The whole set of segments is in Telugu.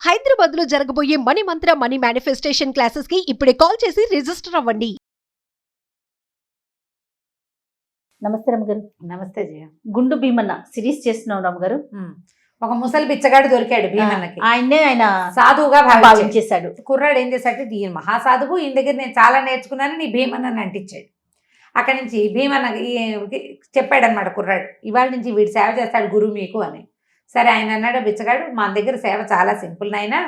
హైదరాబాద్ లో జరగబోయే మనీ మంత్ర మనీ మేనిఫెస్టేషన్ క్లాసెస్ కి ఇప్పుడే కాల్ చేసి రిజిస్టర్ అవ్వండి. నమస్తే రమ్మగారు. నమస్తే జయ. గుండు భీమన్న సిరీస్ చేస్తున్నాం రమ్మగారు. ఒక ముసలి బిచ్చగాడు దొరికాడు భీమన్నకి. ఆయన సాధువుగా భావించేశాడు. కుర్రాడు ఏం చేశాడు, ఈ మహాసాధువు ఈయన దగ్గర నేను చాలా నేర్చుకున్నాను, నీ భీమన్నని అంటించాడు. అక్కడి నుంచి భీమన్న చెప్పాడనమాట కుర్రాడు, ఇవాళ నుంచి వీడు సేవ చేస్తాడు గురువు మీకు అని. సరే ఆయన అన్నాడు బిచ్చగాడు, మన దగ్గర సేవ చాలా సింపుల్ నాయనా,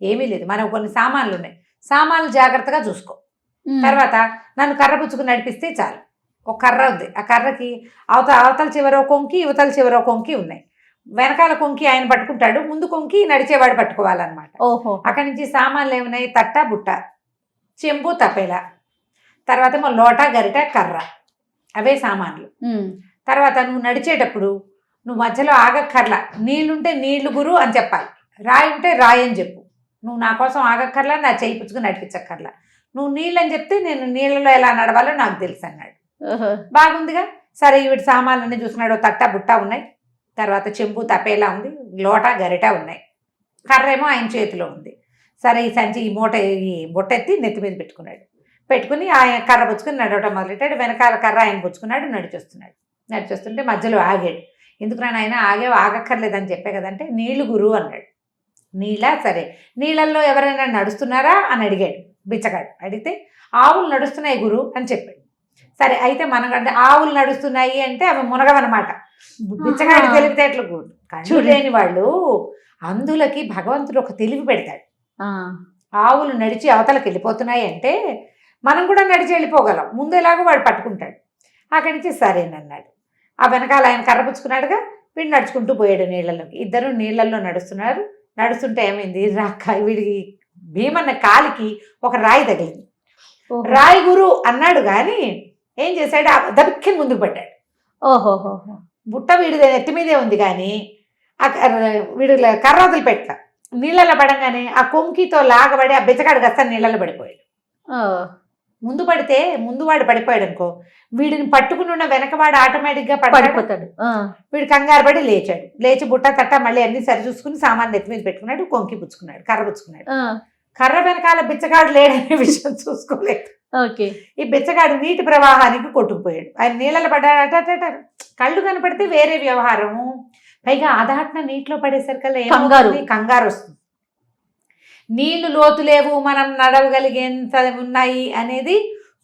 ఏమీ లేదు, మనకు కొన్ని సామాన్లు ఉన్నాయి, సామాన్లు జాగ్రత్తగా చూసుకో, తర్వాత నన్ను కర్ర పుచ్చుకుని నడిపిస్తే చాలు. ఒక కర్ర ఉంది, ఆ కర్రకి అవతల చివరో కొంకి యువతల చివరో కొంకి ఉన్నాయి. వెనకాల కొంకి ఆయన పట్టుకుంటాడు, ముందు కొంకి నడిచేవాడు పట్టుకోవాలన్నమాట. ఓహో. అక్కడి నుంచి సామాన్లు ఏమున్నాయి, తట్ట బుట్ట, చెంబు తపేల, తర్వాత ఏమో లోట గరిట కర్ర, అవే సామాన్లు. తర్వాత నువ్వు నడిచేటప్పుడు నువ్వు మధ్యలో ఆగక్కర్లా, నీళ్లుంటే నీళ్లు గురు అని చెప్పాలి, రాయి ఉంటే రాయి అని చెప్పు. నువ్వు నా కోసం ఆగక్కర్లా, నా చేయి పుచ్చుకుని నడిపించక్కర్లా, నువ్వు నీళ్ళని చెప్తే నేను నీళ్ళలో ఎలా నడవాలో నాకు తెలుసు అన్నాడు. బాగుందిగా. సరే వీటి సామాన్లన్నీ చూసుకున్నాడు, తట్ట బుట్ట ఉన్నాయి, తర్వాత చెంబు తపేలా ఉంది, లోట గరిట ఉన్నాయి, కర్ర ఏమో ఆయన చేతిలో ఉంది. సరే ఈ సంచి ఈ బుట్ట ఎత్తి నెత్తి మీద పెట్టుకుని ఆయన కర్ర పుచ్చుకుని నడవటం మొదలెట్టాడు. వెనకాల కర్ర ఆయన పుచ్చుకున్నాడు, నడిచొస్తుంటే మధ్యలో ఆగాడు. ఎందుకురా ఆయన ఆగక్కర్లేదని చెప్పే కదంటే, నీళ్లు గురు అన్నాడు. నీళ్ళ? సరే నీళ్ళల్లో ఎవరైనా నడుస్తున్నారా అని అడిగాడు బిచ్చగాడు. అడిగితే ఆవులు నడుస్తున్నాయి గురు అని చెప్పాడు. సరే అయితే మనకంటే ఆవులు నడుస్తున్నాయి అంటే అవి మునగవన్నమాట. బిచ్చగాడి తెలివితేటలు చూడలేని వాళ్ళు అందులకి భగవంతుడు ఒక తెలివి పెడతాడు. ఆవులు నడిచి అవతలకి వెళ్ళిపోతున్నాయి అంటే మనం కూడా నడిచి వెళ్ళిపోగలం, ముందు ఎలాగో వాడు పట్టుకుంటాడు. అక్కడి నుంచి సరేనన్నాడు. ఆ వెనకాల ఆయన కర్ర పుచ్చుకున్నాడుగా, వీడు నడుచుకుంటూ పోయాడు నీళ్ళలోకి. ఇద్దరు నీళ్ళల్లో నడుస్తుంటే ఏమైంది, వీడికి భీమన్న కాలికి ఒక రాయి తగిలింది. రాయి గురు అన్నాడు కానీ ఏం చేశాడు, దబిక్కిని ముందుకు పడ్డాడు. ఓహోహో. బుట్ట వీడి ఎత్తి మీదే ఉంది కానీ వీడు కర్ర వదిలిపెట్ట, నీళ్ళలో పడంగానే ఆ కొంకితో లాగబడి ఆ బిచ్చగాడు గస్తా నీళ్ళలో పడిపోయాడు. ముందు వాడు పడిపోయాడు అనుకో, వీడిని పట్టుకుని ఉన్న వెనకవాడు ఆటోమేటిక్గా పడిపోతాడు. వీడు కంగారు పడి లేచి బుట్ట తట్ట మళ్ళీ అన్ని సరి చూసుకుని సామాన్ ఎత్తి మీద పెట్టుకున్నాడు, కొంకి పుచ్చుకున్నాడు, కర్ర పుచ్చుకున్నాడు. కర్ర వెనకాల బిచ్చగాడు లేడనే విషయం చూసుకోలేదు. ఈ బిచ్చగాడు నీటి ప్రవాహానికి కొట్టుకుపోయాడు. ఆయన నీళ్ళలో పడ్డాడట, కళ్ళు కనపడితే వేరే వ్యవహారము, పైగా అదాట్న నీటిలో పడేసరికల్లా కంగారు వస్తుంది. నీళ్లు లోతు లేవు, మనం నడవగలిగేంత ఉన్నాయి అనేది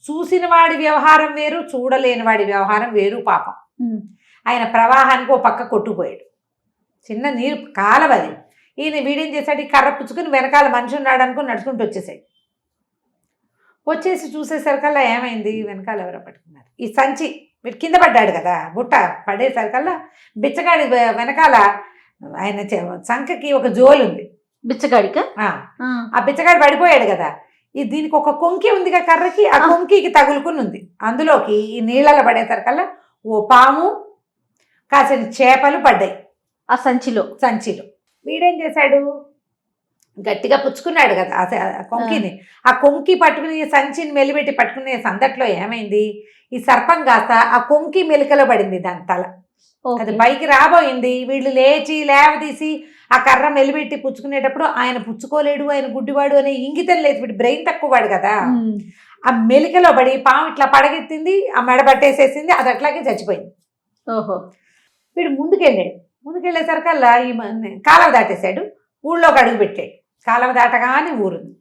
చూసిన వాడి వ్యవహారం వేరు, చూడలేని వాడి వ్యవహారం వేరు. పాపం ఆయన ప్రవాహానికి ఓ పక్క కొట్టుకుపోయాడు, చిన్న నీరు కాలవది. ఈయన వీడేం చేశాడు, ఈ కర్ర పుచ్చుకుని వెనకాల మనిషి ఉన్నాడు అనుకుని నడుచుకుంటూ వచ్చేసి చూసేసరికల్లా ఏమైంది, వెనకాల ఎవరో పట్టుకున్నారు ఈ సంచి. వీడు కింద పడ్డాడు కదా, బుట్ట పడేసరికల్లా బిచ్చగాడి వెనకాల ఆయన సంఖకి ఒక జోలు ఉంది బిచ్చగాడికి. ఆ బిచ్చగాడు పడిపోయాడు కదా, దీనికి ఒక కొంకి ఉందిగా కర్రకి, ఆ కొంకికి తగులుకుని ఉంది. అందులోకి ఈ నీళ్ళలో పడేసరికల్లా ఓ పాము కాసిన చేపలు పడ్డాయి ఆ సంచిలో. వీడేం చేశాడు, గట్టిగా పుచ్చుకున్నాడు కదా ఆ కొంకిని. ఆ కొంకి పట్టుకుని సంచిని మెలిపెట్టి పట్టుకునే సందట్లో ఏమైంది, ఈ సర్పం కాస్త ఆ కొంకి మెలికలో పడింది దాని తల. అది పైకి రాబోయింది. వీళ్ళు లేవదీసి ఆ కర్ర మెలిపెట్టి పుచ్చుకునేటప్పుడు ఆయన పుచ్చుకోలేడు, ఆయన గుడ్డివాడు అనే ఇంగితం లేదు, వీడు బ్రెయిన్ తక్కువవాడు కదా. ఆ మెలికలో పడి పాము ఇట్లా పడగెత్తింది, ఆ మెడ పట్టేసేసింది, అది అట్లాగే చచ్చిపోయింది. ఓహో. వీడు ముందుకెళ్ళేసరికల్లా ఈ కాలువ దాటేశాడు, ఊళ్ళోకి అడుగు పెట్టాడు. కాలువ దాటగానే ఊరుంది,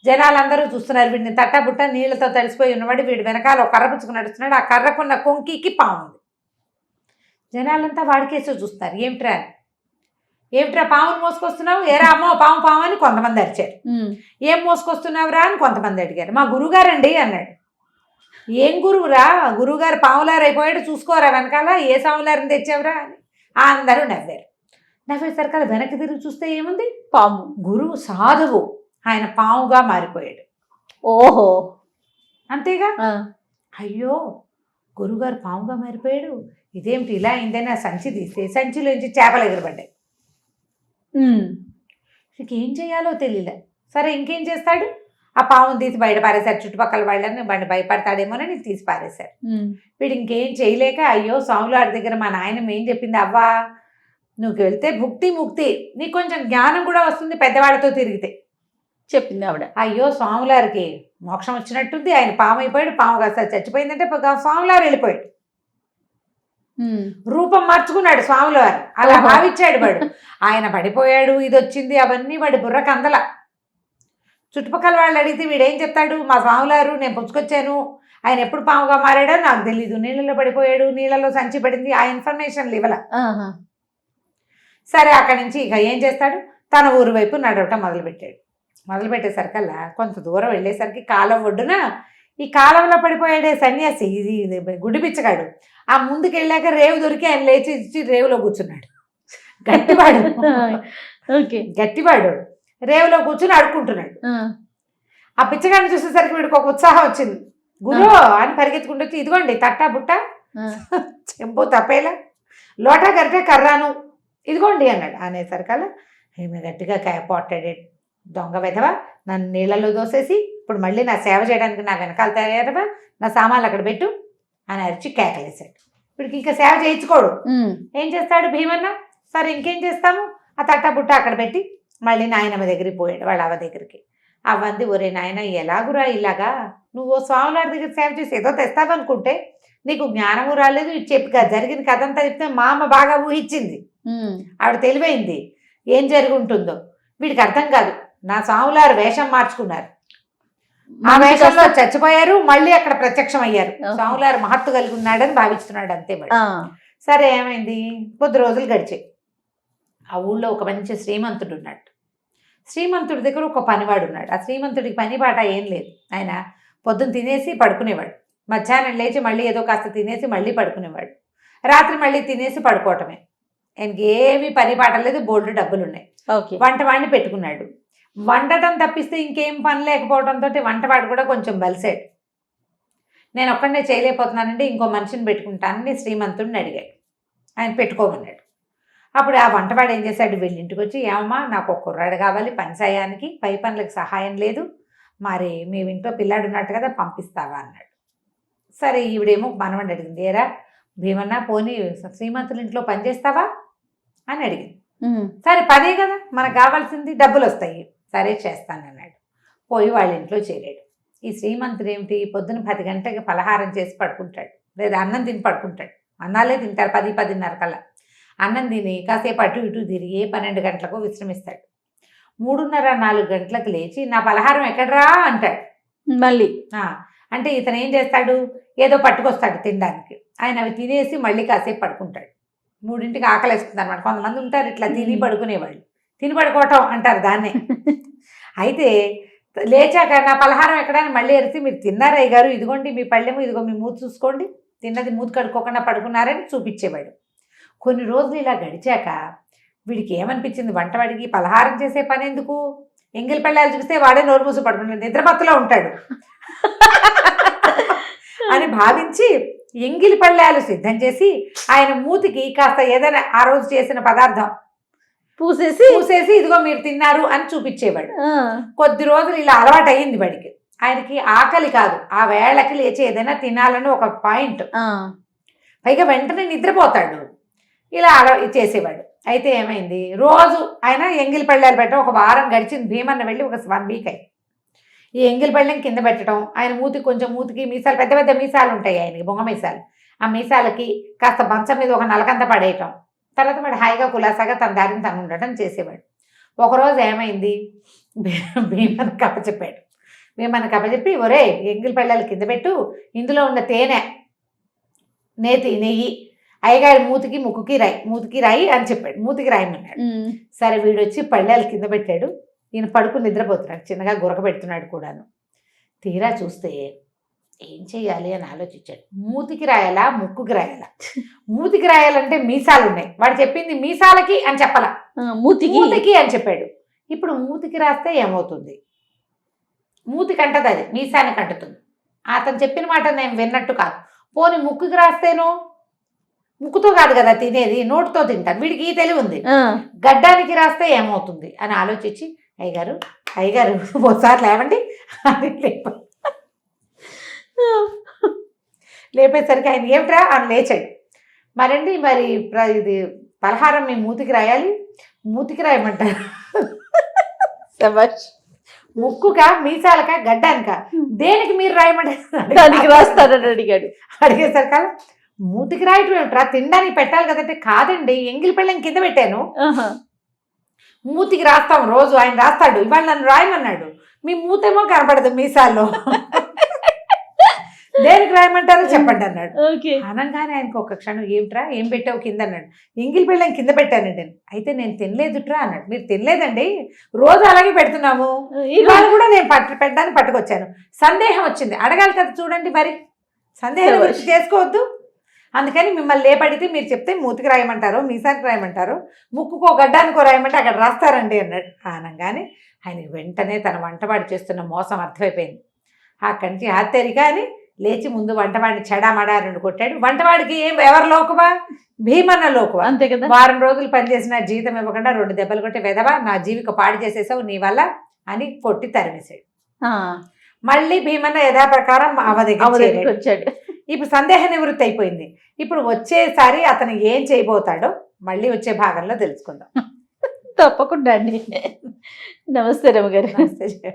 జనాలందరూ చూస్తున్నారు వీడిని. తట్టబుట్ట నీళ్లతో తడిసిపోయి ఉన్నవాడు వీడు వెనకాల ఒక కర్ర పుచ్చుకుని నడుస్తున్నాడు. ఆ కర్రకున్న కొంకికి పాము ఉంది. జనాలంతా వాడికేసో చూస్తున్నారు, ఏమిట్రా పామును మోసుకొస్తున్నావు, ఏరా అమ్మో పాము అని కొంతమంది అరిచారు. ఏం మోసుకొస్తున్నావురా అని కొంతమంది అడిగారు. మా గురువుగారండి అన్నాడు. ఏం గురువురా, గురువుగారు పాములారైపోయాడు, చూసుకోరా వెనకాల, ఏ సాములారిని తెచ్చావురా అని అందరూ నవ్వేసరికల్లా వెనక్కి తిరిగి చూస్తే ఏముంది, పాము. గురువు సాధువు, ఆయన పాముగా మారిపోయాడు. ఓహో, అంతేగా. అయ్యో గురువుగారు పాముగా మారిపోయాడు, ఇదేమిటి ఇలా అయిందని ఆ సంచి తీస్తే సంచిలోంచి చేపలు ఎగరబడ్డాయి. ఏం చేయాలో తెలియలే. సరే ఇంకేం చేస్తాడు, ఆ పాముని తీసి బయట పారేశారు. చుట్టుపక్కల వాళ్ళని భయపడతాడేమోనని తీసి పారేశారు. వీడు ఇంకేం చేయలేక, అయ్యో స్వాములారి దగ్గర మా నాయనమ్మ ఏం చెప్పింది, అవ్వా నువ్వు వెళ్తే భుక్తి ముక్తి నీకు కొంచెం జ్ఞానం కూడా వస్తుంది పెద్దవాళ్ళతో తిరిగితే. చెప్పింది ఆవిడ. అయ్యో స్వాములారికి మోక్షం వచ్చినట్టుంది, ఆయన పాము అయిపోయాడు, పాము కాస్త చచ్చిపోయిందంటే స్వాములారు వెళ్ళిపోయాడు, రూపం మార్చుకున్నాడు స్వాముల వారు, అలా భావించాడు వాడు. ఆయన పడిపోయాడు, ఇది వచ్చింది, అవన్నీ వాడి బుర్రకు అందల. చుట్టుపక్కల వాళ్ళు అడిగితే వీడేం చెప్తాడు, మా స్వాములారు నేను పుచ్చుకొచ్చాను, ఆయన ఎప్పుడు పాముగా మారాడో నాకు తెలీదు, నీళ్ళలో పడిపోయాడు, నీళ్ళలో సంచి పడింది, ఆ ఇన్ఫర్మేషన్లు ఇవ్వాల. సరే అక్కడి నుంచి ఇక ఏం చేస్తాడు, తన ఊరు వైపు నడవటం మొదలుపెట్టేసరికల్లా కొంత దూరం వెళ్ళేసరికి కాలం ఒడ్డున ఈ కాలంలో పడిపోయాడే సన్యాసి, ఇది గుడిపిచ్చగాడు, ఆ ముందుకు వెళ్ళాక రేవు దొరికి ఆయన లేచి ఇచ్చి రేవులో కూర్చున్నాడు. గట్టివాడు గట్టివాడు రేవులో కూర్చుని అడుక్కుంటున్నాడు. ఆ పిచ్చగాడిని చూసేసరికి వీడికి ఒక ఉత్సాహం వచ్చింది. గురు అని పరిగెత్తుకుంటూ వచ్చి, ఇదిగోండి తట్టా బుట్ట, చెంబు తప్పేలా, లోటా గరిటె కర్రాను, ఇదిగోండి అన్నాడు. అనేసరికల్లా ఈమె గట్టిగా పొట్టాడు, దొంగ వెధవా, నన్ను నీళ్ళలో దోసేసి ఇప్పుడు మళ్ళీ నా సేవ చేయడానికి నా వెనకాల తయారవా, నా సామాన్లు అక్కడ పెట్టు అని అరిచి కేకలేశాడు. వీడికి ఇంకా సేవ చేయించుకోడు. ఏం చేస్తాడు భీమన్న, సరే ఇంకేం చేస్తాము, ఆ తట్టా బుట్ట అక్కడ పెట్టి మళ్ళీ నాయనమ్మ దగ్గరికి పోయాడు, వాళ్ళ అవ్వ దగ్గరికి. అవ్వంది, ఒరే నాయన ఎలాగురా ఇలాగా, నువ్వు స్వాములారి దగ్గర సేవ చేసి ఏదో తెస్తావనుకుంటే నీకు జ్ఞానము రాలేదు, ఇది చెప్పి జరిగిన కథ అంతా చెప్తే మా అమ్మ బాగా ఊహించింది, ఆవిడ తెలివైంది, ఏం జరిగి ఉంటుందో వీడికి అర్థం కాదు. నా స్వాములారు వేషం మార్చుకున్నారు, ఆ వేషంలో చచ్చిపోయారు, మళ్ళీ అక్కడ ప్రత్యక్షం అయ్యారు, స్వాములారు మహత్తు కలిగి ఉన్నాడని భావిస్తున్నాడు అంతే. మరి సరే ఏమైంది, కొద్ది రోజులు గడిచాయి. ఆ ఊళ్ళో ఒక మంచి శ్రీమంతుడు ఉన్నాడు. శ్రీమంతుడి దగ్గర ఒక పనివాడు ఉన్నాడు. ఆ శ్రీమంతుడికి పని పాట ఏం లేదు. ఆయన పొద్దున్న తినేసి పడుకునేవాడు, మధ్యాహ్నం లేచి మళ్ళీ ఏదో కాస్త తినేసి మళ్ళీ పడుకునేవాడు, రాత్రి మళ్ళీ తినేసి పడుకోవటమే. ఆయనకి ఏమీ పని పాట లేదు, బోల్డ్ డబ్బులు ఉన్నాయి. వంటవాడిని పెట్టుకున్నాడు. వండటం తప్పిస్తే ఇంకేం పని లేకపోవడంతో వంటవాడు కూడా కొంచెం బలిసాడు. నేను ఒక్కడనే చేయలేకపోతున్నానండి, ఇంకో మనిషిని పెట్టుకుంటానని శ్రీమంతుడిని అడిగాడు. ఆయన పెట్టుకోమన్నాడు. అప్పుడు ఆ వంటవాడు ఏం చేశాడు, వీళ్ళ ఇంటికి వచ్చి, ఏమమ్మా నాకు ఒక కుర్రాడు కావాలి పని సాయానికి, పై పనులకు సహాయం లేదు, మరి మీ ఇంట్లో పిల్లాడు ఉన్నట్టు కదా పంపిస్తావా అన్నాడు. సరే ఈవిడేమో మనవని అడిగింది, ఏరా భీమన్న పోనీ శ్రీమంతుల ఇంట్లో పని చేస్తావా అని అడిగింది. సరే పనే కదా మనకు కావాల్సింది, డబ్బులు వస్తాయి, సరే చేస్తానన్నాడు. పోయి వాళ్ళ ఇంట్లో చేరాడు. ఈ శ్రీమంతుడు ఏమిటి, పొద్దున 10 గంటలకి పలహారం చేసి పడుకుంటాడు, లేదా అన్నం తిని పడుకుంటాడు. అన్నాలే తింటారు 10-10:30 కల్లా. అన్నం తిని కాసేపు అటు ఇటు తిరిగి 12 గంటలకు విశ్రమిస్తాడు. 3:30-4 గంటలకు లేచి నా పలహారం ఎక్కడరా అంటాడు మళ్ళీ. అంటే ఇతను ఏం చేస్తాడు, ఏదో పట్టుకొస్తాడు తినడానికి, ఆయన అవి తినేసి మళ్ళీ కాసేపు పడుకుంటాడు. 3ంటికి ఆకలేస్తుంది అనమాట. కొంతమంది ఉంటారు ఇట్లా తిని పడుకునేవాళ్ళు, తిని పడుకోవటం అంటారు దాన్నే. అయితే లేచాక నా పలహారం ఎక్కడని మళ్ళీ ఎరిసి, మీరు తిన్నారయ్య గారు, ఇదిగోండి మీ పళ్ళెము, ఇదిగో మీ మూతి చూసుకోండి, తిన్నది మూతి కడుక్కోకుండా పడుకున్నారని చూపించేవాడు. కొన్ని రోజులు ఇలా గడిచాక వీడికి ఏమనిపించింది, వంటవాడికి పలహారం చేసే పని ఎందుకు, ఎంగిలి పళ్ళాలు చూస్తే వాడే నోరు మూసి పడుకుంటాడు, నిద్రపత్తులో ఉంటాడు అని భావించి ఎంగిలి పళ్ళాలు సిద్ధం చేసి ఆయన మూతికి కాస్త ఏదైనా ఆ రోజు చేసిన పదార్థం పూసేసి ఇదిగో మీరు తిన్నారు అని చూపించేవాడు. కొద్ది రోజులు ఇలా అలవాటు అయ్యింది వాడికి. ఆయనకి ఆకలి కాదు, ఆ వేళకి లేచి ఏదైనా తినాలని ఒక పాయింట్, పైగా వెంటనే నిద్రపోతాడు. ఇలా చేసేవాడు. అయితే ఏమైంది, రోజు ఆయన ఎంగిలి పళ్ళాలు పెట్టడం ఒక వారం గడిచింది. భీమన్న వెళ్ళి ఒక 1 వీక్ అయ్యి ఈ ఎంగిలి పళ్ళెం కింద పెట్టడం, ఆయన మూతికి మీసాలు, పెద్ద పెద్ద మీసాలు ఉంటాయి ఆయనకి, బొంగ మీసాలు, ఆ మీసాలకి కాస్త మంచం మీద ఒక నలకంత పడేయటం. తర్వాత వాడు హాయిగా కులాసాగా తన దారిని తను ఉండటం చేసేవాడు. ఒకరోజు ఏమైంది, భీమన్నకి అప్పచెప్పాడు. భీమన్నకి అప్పచెప్పి, ఒరే ఎంగిలి పళ్ళాలు కింద పెట్టు, ఇందులో ఉన్న తేనె, నెయ్యి అయ్యగారి మూతికి రాయి అని చెప్పాడు. మూతికి రాయమన్నాడు. సరే వీడు వచ్చి పళ్ళాలు కింద పెట్టాడు. ఈయన పడుకుని నిద్రపోతున్నాడు, చిన్నగా గురక పెడుతున్నాడు కూడాను. తీరా చూస్తే ఏం చెయ్యాలి అని ఆలోచించాడు. మూతికి రాయాలా ముక్కుకి రాయాలా? మూతికి రాయాలంటే మీసాలు ఉన్నాయి, వాడు చెప్పింది మీసాలకి అని చెప్పాల, మూతికి అని చెప్పాడు. ఇప్పుడు మూతికి రాస్తే ఏమవుతుంది, మూతికి అంటది, అది మీసానికి అంటుతుంది. అతను చెప్పిన మాట నేను విన్నట్టు కాదు. పోనీ ముక్కుకి రాస్తేనో, ముక్కుతో కాదు కదా తినేది, నోటితో తింటాను, వీడికి ఈ తెలివి ఉంది. గడ్డానికి రాస్తే ఏమవుతుంది అని ఆలోచించి, అయ్యగారు ఒకసారి లేవండి అని లేపేసరికి ఆయన ఏమిట్రా అని లేచాడు. మరి ఇది పలహారం మీ మూతికి రాయాలి, మూతికి రాయమంటారు. శభాష్. ముక్కుక, మీసాలక, గడ్డానిక, దేనికి మీరు రాయమంటారు? దానికి రాస్తానని అడిగాడు. అడిగేసరి కాదు, మూతికి రాయటం ఏమిట్రా, తినడానికి పెట్టాలి కదంటే, కాదండి ఎంగిలి పెళ్ళం కింద పెట్టాను, మూతికి రాస్తాం రోజు, ఆయన రాస్తాడు, ఇవాళ నన్ను రాయమన్నాడు, మీ మూతేమో కనపడదు మీసాల్లో, దేనికి రాయమంటారో చెప్పండి అన్నాడు. అనగానే ఆయనకు ఒక క్షణం, ఏమిట్రా ఏం పెట్టావు కింద అన్నాడు. ఎంగిలి పెళ్ళం కింద పెట్టానండి. అయితే నేను తినలేదుట్రా అన్నాడు. మీరు తినలేదండి, రోజు అలాగే పెడుతున్నాము, ఇవాళ కూడా నేను పెట్టడానికి పట్టుకొచ్చాను, సందేహం వచ్చింది అడగాలి కదా, చూడండి మరి సందేహం గురించి చేసుకోవద్దు, అందుకని మిమ్మల్ని లేపడితే మీరు చెప్తే మూతికి రాయమంటారు, మీసానికి రాయమంటారు, ముక్కుకో గడ్డానికో రాయమంటే అక్కడ రాస్తారండి అన్నాడు. అనగానే ఆయన వెంటనే తన వంటవాడి చేస్తున్న మోసం అర్థమైపోయింది. అక్కడి నుంచి హత్తెరిగా అని లేచి ముందు వంటవాడిని చెడామడా రెండు కొట్టాడు. వంటవాడికి ఎవరు లోకువా? భీమన్న లోకువా, అంతే కదా. వారం రోజులు పనిచేసిన జీతం ఇవ్వకుండా 2 దెబ్బలు కొట్టి, వెదవా నా జీవిక పాడు చేసేసావు నీ వల్ల అని కొట్టి తరిమేశాడు. మళ్ళీ భీమన్న యథాప్రకారం అవధికి వచ్చాడు. ఇప్పుడు సందేహ నివృత్తి అయిపోయింది. ఇప్పుడు వచ్చేసారి అతను ఏం చేయబోతాడో మళ్ళీ వచ్చే భాగంలో తెలుసుకుందాం. తప్పకుండా అండి. నమస్తే రమగారు. నమస్తే.